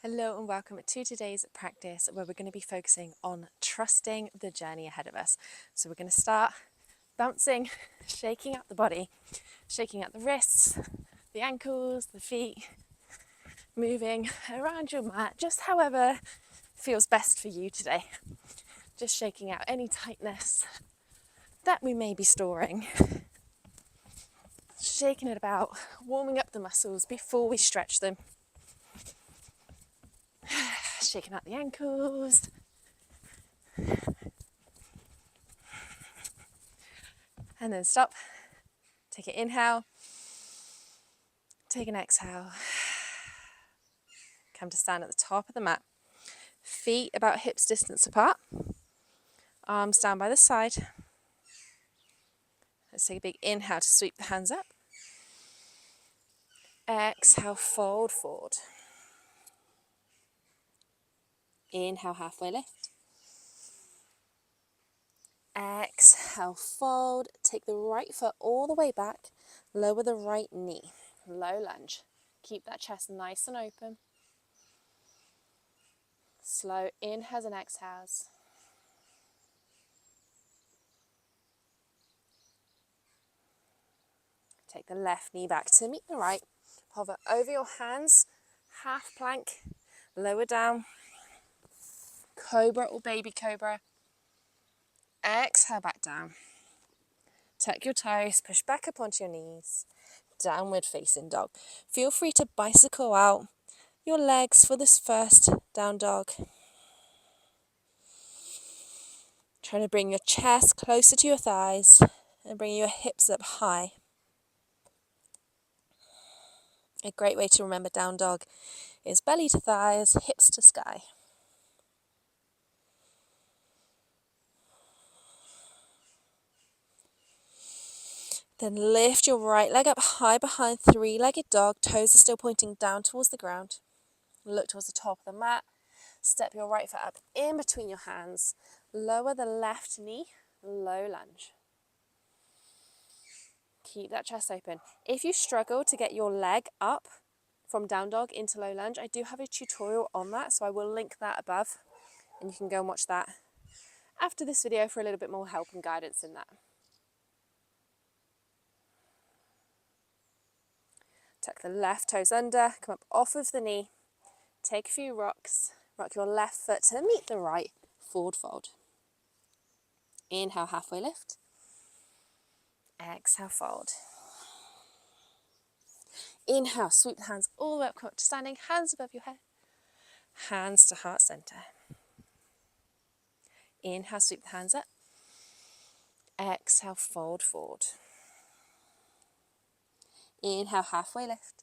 Hello and welcome to today's practice where we're going to be focusing on trusting the journey ahead of us. So we're going to start bouncing, shaking out the body, shaking out the wrists, the ankles, the feet, moving around your mat, just however feels best for you today. Just shaking out any tightness that we may be storing. Shaking it about, warming up the muscles before we stretch them. Shaking out the ankles. And then stop. Take an inhale. Take an exhale. Come to stand at the top of the mat. Feet about hips distance apart. Arms down by the side. Let's take a big inhale to sweep the hands up. Exhale, fold forward. Inhale, halfway lift. Exhale, fold. Take the right foot all the way back. Lower the right knee. Low lunge. Keep that chest nice and open. Slow inhales and exhales. Take the left knee back to meet the right. Hover over your hands. Half plank. Lower down. Cobra or baby cobra. Exhale back down. Tuck your toes, push back up onto your knees. Downward facing dog. Feel free to bicycle out your legs for this first down dog. Trying to bring your chest closer to your thighs and bring your hips up high. A great way to remember down dog is belly to thighs, hips to sky. Then lift your right leg up high behind three-legged dog. Toes are still pointing down towards the ground. Look towards the top of the mat. Step your right foot up in between your hands. Lower the left knee. Low lunge. Keep that chest open. If you struggle to get your leg up from down dog into low lunge, I do have a tutorial on that, so I will link that above and you can go and watch that after this video for a little bit more help and guidance in that. Tuck the left toes under, come up off of the knee, take a few rocks, rock your left foot to meet the right, forward fold. Inhale, halfway lift. Exhale, fold. Inhale, sweep the hands all the way up, come up to standing, hands above your head, hands to heart center. Inhale, sweep the hands up. Exhale, fold forward. Inhale, halfway lift.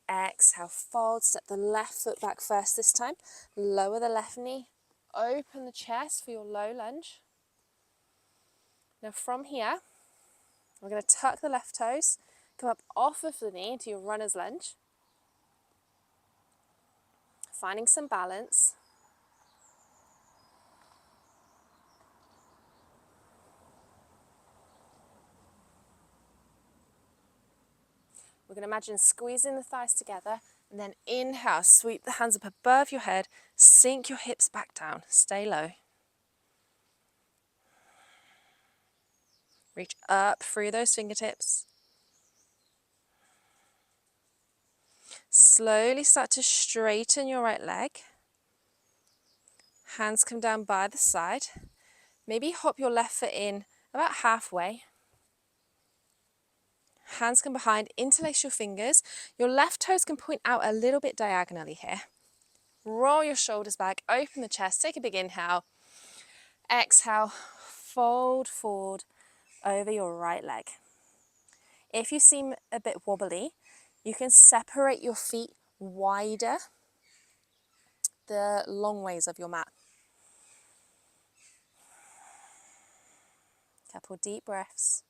Exhale, fold. Step the left foot back first this time. Lower the left knee. Open the chest for your low lunge. Now from here, we're going to tuck the left toes, come up off of the knee into your runner's lunge. Finding some balance. We're going to imagine squeezing the thighs together and then inhale, sweep the hands up above your head, sink your hips back down, stay low. Reach up through those fingertips. Slowly start to straighten your right leg. Hands come down by the side. Maybe hop your left foot in about halfway. Hands come behind, interlace your fingers. Your left toes can point out a little bit diagonally here. Roll your shoulders back, open the chest, take a big inhale. Exhale, fold forward over your right leg. If you seem a bit wobbly, you can separate your feet wider the long ways of your mat. Couple deep breaths.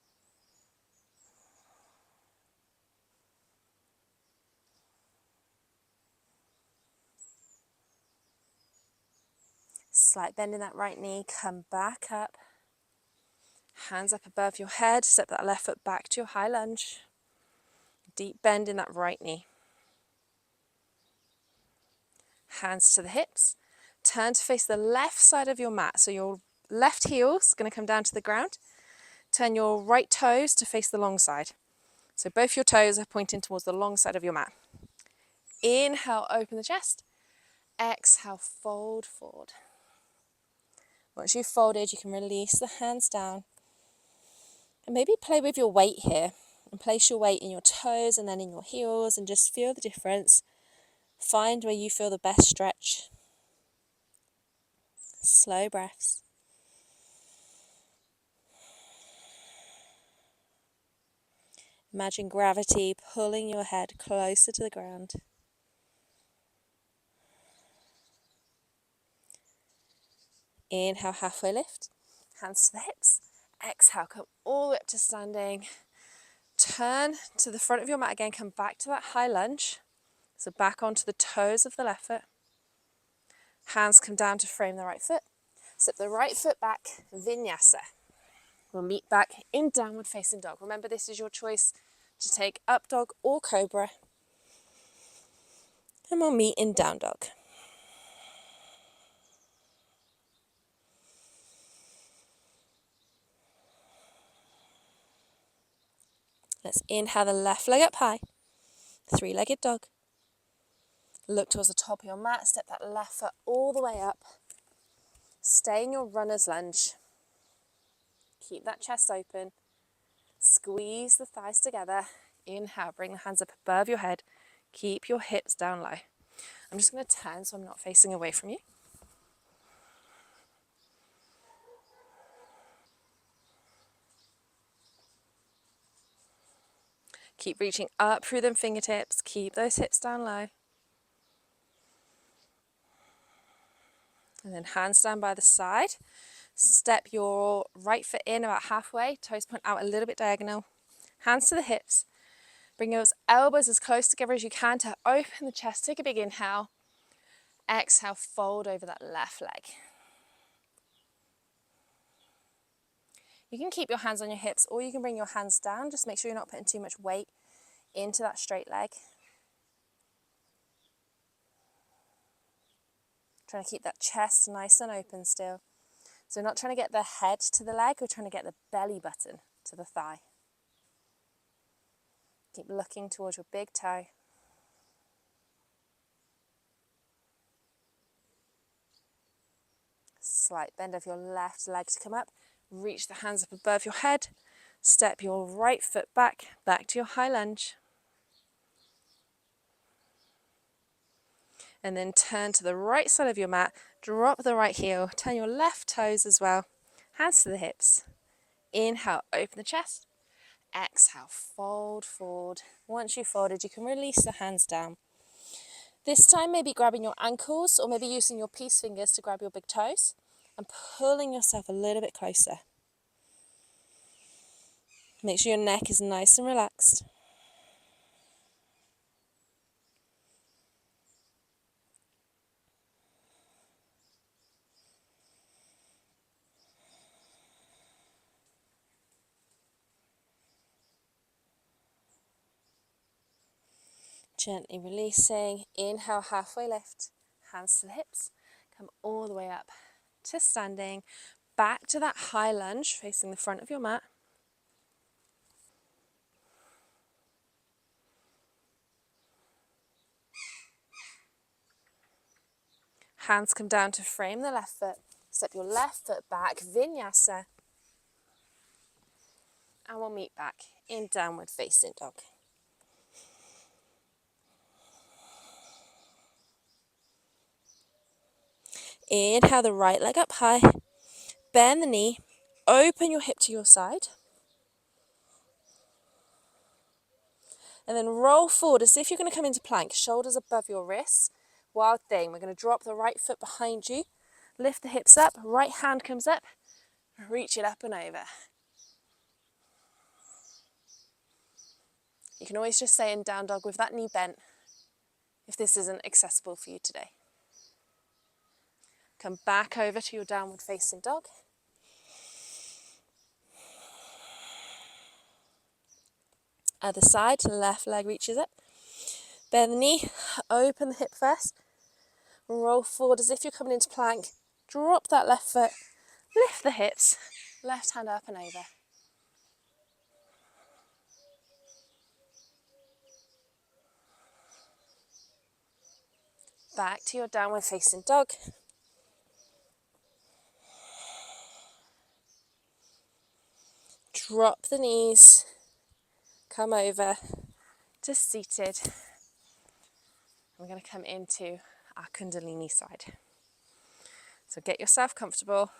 Slight bend in that right knee, come back up. Hands up above your head, step that left foot back to your high lunge. Deep bend in that right knee. Hands to the hips. Turn to face the left side of your mat. So your left heel is going to come down to the ground. Turn your right toes to face the long side. So both your toes are pointing towards the long side of your mat. Inhale, open the chest. Exhale, fold forward. Once you've folded, you can release the hands down. And maybe play with your weight here. And place your weight in your toes and then in your heels and just feel the difference. Find where you feel the best stretch. Slow breaths. Imagine gravity pulling your head closer to the ground. Inhale, halfway lift. Hands to the hips. Exhale, come all the way up to standing. Turn to the front of your mat again. Come back to that high lunge. So back onto the toes of the left foot. Hands come down to frame the right foot. Step the right foot back, Vinyasa. We'll meet back in downward facing dog. Remember, this is your choice to take up dog or cobra. And we'll meet in down dog. Let's inhale the left leg up high. Three-legged dog. Look towards the top of your mat. Step that left foot all the way up. Stay in your runner's lunge. Keep that chest open. Squeeze the thighs together. Inhale, bring the hands up above your head. Keep your hips down low. I'm just going to turn so I'm not facing away from you. Keep reaching up through them fingertips. Keep those hips down low. And then hands down by the side. Step your right foot in about halfway. Toes point out a little bit diagonal. Hands to the hips. Bring those elbows as close together as you can to open the chest. Take a big inhale. Exhale, fold over that left leg. You can keep your hands on your hips or you can bring your hands down. Just make sure you're not putting too much weight into that straight leg. Trying to keep that chest nice and open still. So we're not trying to get the head to the leg, we're trying to get the belly button to the thigh. Keep looking towards your big toe. Slight bend of your left leg to come up. Reach the hands up above your head. Step your right foot back to your high lunge. And then turn to the right side of your mat. Drop the right heel. Turn your left toes as well. Hands to the hips. Inhale, open the chest. Exhale, fold forward. Once you've folded, you can release the hands down. This time, maybe grabbing your ankles or maybe using your peace fingers to grab your big toes and pulling yourself a little bit closer. Make sure your neck is nice and relaxed. Gently releasing. Inhale, halfway lift. Hands to the hips. Come all the way up to standing. Back to that high lunge facing the front of your mat. Hands come down to frame the left foot. Step your left foot back, Vinyasa. And we'll meet back in downward facing dog. Inhale the right leg up high. Bend the knee. Open your hip to your side. And then roll forward as if you're going to come into plank. Shoulders above your wrists. Wild thing. We're going to drop the right foot behind you. Lift the hips up. Right hand comes up. Reach it up and over. You can always just say in down dog with that knee bent if this isn't accessible for you today. Come back over to your downward facing dog. Other side, left leg reaches up. Bend the knee, open the hip first. Roll forward as if you're coming into plank. Drop that left foot, lift the hips, left hand up and over. Back to your downward facing dog. Drop the knees, come over to seated. We're going to come into our Kundalini side. So get yourself comfortable.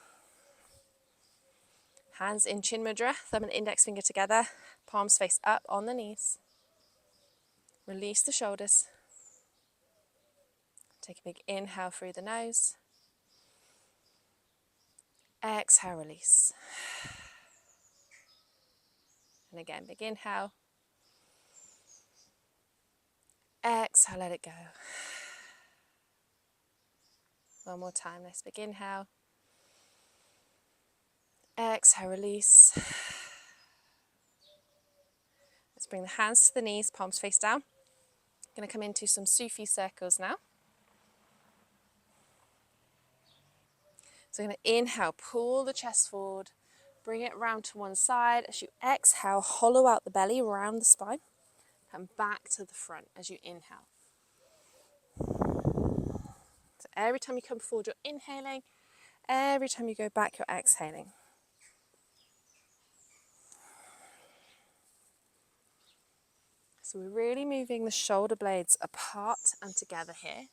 Hands in Chin Mudra, thumb and index finger together, palms face up on the knees. Release the shoulders. Take a big inhale through the nose. Exhale, release. And again, big inhale. Exhale, let it go. One more time, nice big inhale. Exhale, release. Let's bring the hands to the knees, palms face down. Going to come into some Sufi circles now. So we're going to inhale, pull the chest forward, bring it round to one side. As you exhale, hollow out the belly, round the spine. Come back to the front as you inhale. So every time you come forward, you're inhaling. Every time you go back, you're exhaling. So we're really moving the shoulder blades apart and together here,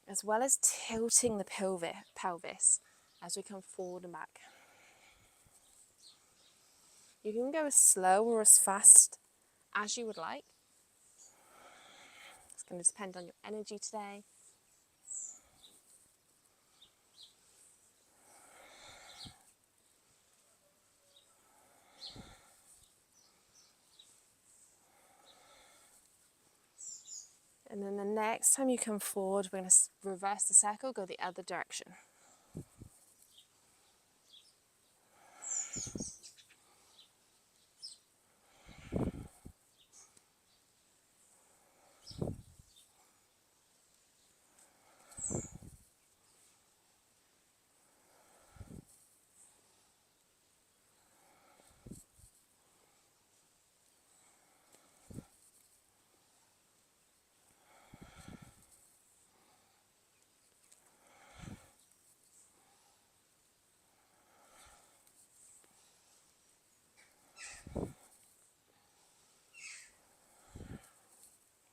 as well as tilting the pelvis as we come forward and back. You can go as slow or as fast as you would like. It's going to depend on your energy today. And then the next time you come forward, we're going to reverse the circle, go the other direction.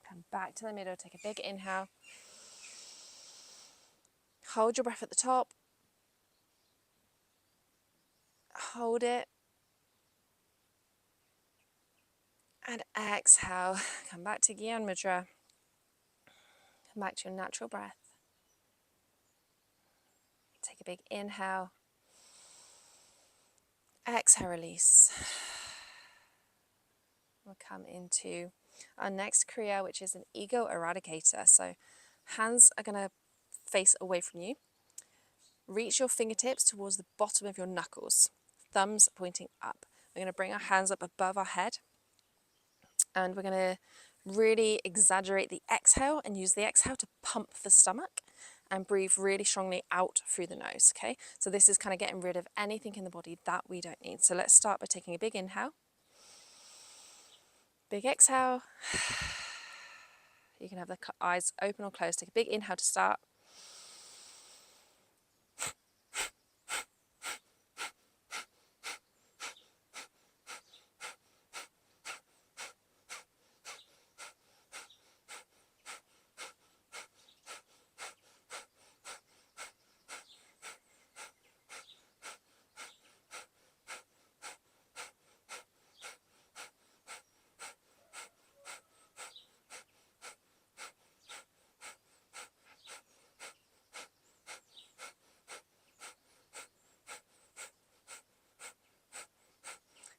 Come back to the middle, take a big inhale. Hold your breath at the top. Hold it. And exhale. Come back to Gyan Mudra. Come back to your natural breath. Take a big inhale. Exhale, release. We'll come into our next Kriya, which is an ego eradicator. So hands are going to face away from you. Reach your fingertips towards the bottom of your knuckles. Thumbs pointing up. We're going to bring our hands up above our head. And we're going to really exaggerate the exhale and use the exhale to pump the stomach and breathe really strongly out through the nose, okay? So this is kind of getting rid of anything in the body that we don't need. So let's start by taking a big inhale. Big exhale. You can have the eyes open or closed. Take a big inhale to start.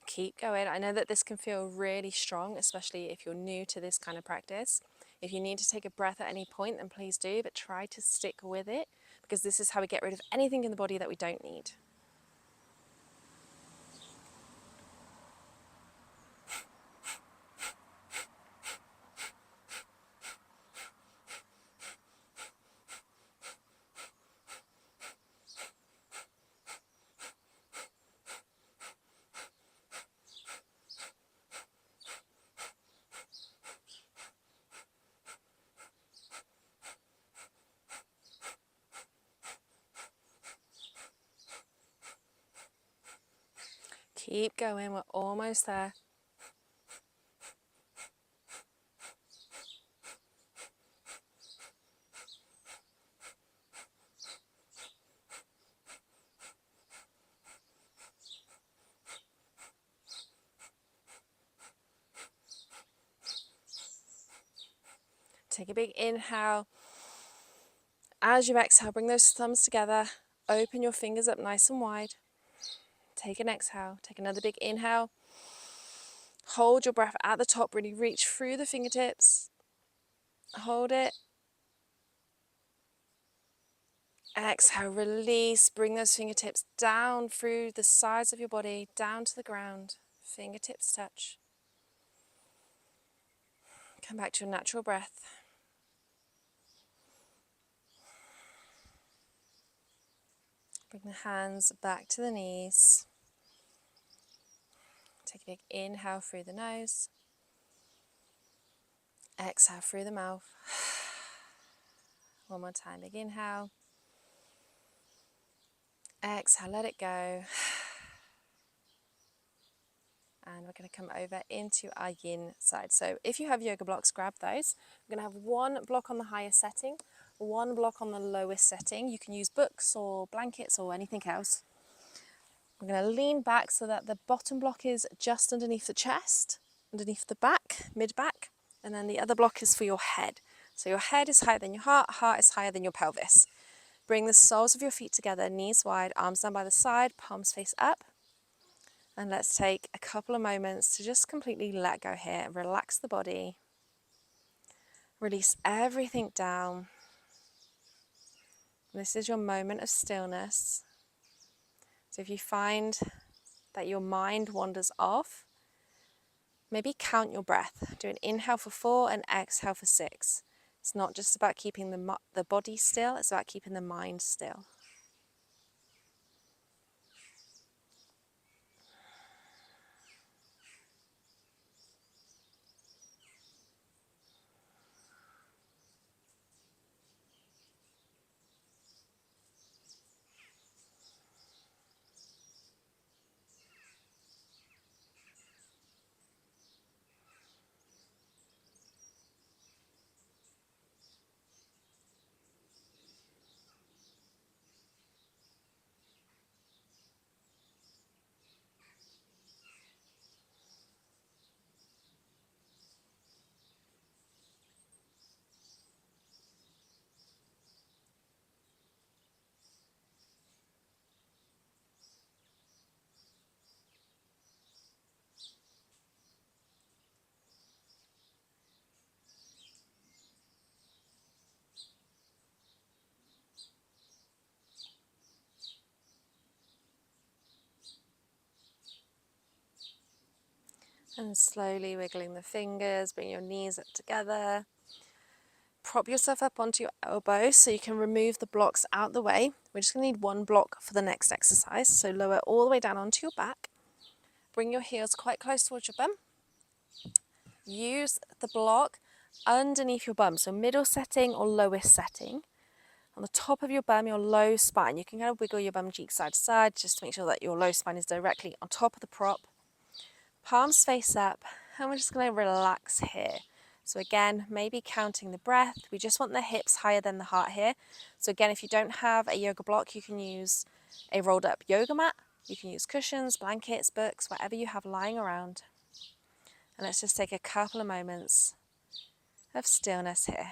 Keep going. I know that this can feel really strong, especially if you're new to this kind of practice. If you need to take a breath at any point, then please do, but try to stick with it because this is how we get rid of anything in the body that we don't need. Keep going, we're almost there. Take a big inhale. As you exhale, bring those thumbs together. Open your fingers up nice and wide. Take an exhale. Take another big inhale. Hold your breath at the top. Really reach through the fingertips. Hold it. Exhale, release. Bring those fingertips down through the sides of your body, down to the ground. Fingertips touch. Come back to your natural breath. Bring the hands back to the knees. Take a big inhale through the nose. Exhale through the mouth. One more time, big inhale. Exhale, let it go. And we're going to come over into our yin side. So if you have yoga blocks, grab those. We're going to have one block on the highest setting, one block on the lowest setting. You can use books or blankets or anything else. We're going to lean back so that the bottom block is just underneath the chest, underneath the back, mid-back, and then the other block is for your head. So your head is higher than your heart, heart is higher than your pelvis. Bring the soles of your feet together, knees wide, arms down by the side, palms face up. And let's take a couple of moments to just completely let go here. Relax the body. Release everything down. This is your moment of stillness. So if you find that your mind wanders off, maybe count your breath. Do an inhale for 4 and exhale for 6. It's not just about keeping the body still, it's about keeping the mind still. And slowly wiggling the fingers, bring your knees up together. Prop yourself up onto your elbows so you can remove the blocks out the way. We're just going to need one block for the next exercise. So lower all the way down onto your back. Bring your heels quite close towards your bum. Use the block underneath your bum, so middle setting or lowest setting. On the top of your bum, your low spine. You can kind of wiggle your bum cheek side to side just to make sure that your low spine is directly on top of the prop. Palms face up, and we're just going to relax here. So again, maybe counting the breath. We just want the hips higher than the heart here. So again, if you don't have a yoga block, you can use a rolled up yoga mat. You can use cushions, blankets, books, whatever you have lying around. And let's just take a couple of moments of stillness here.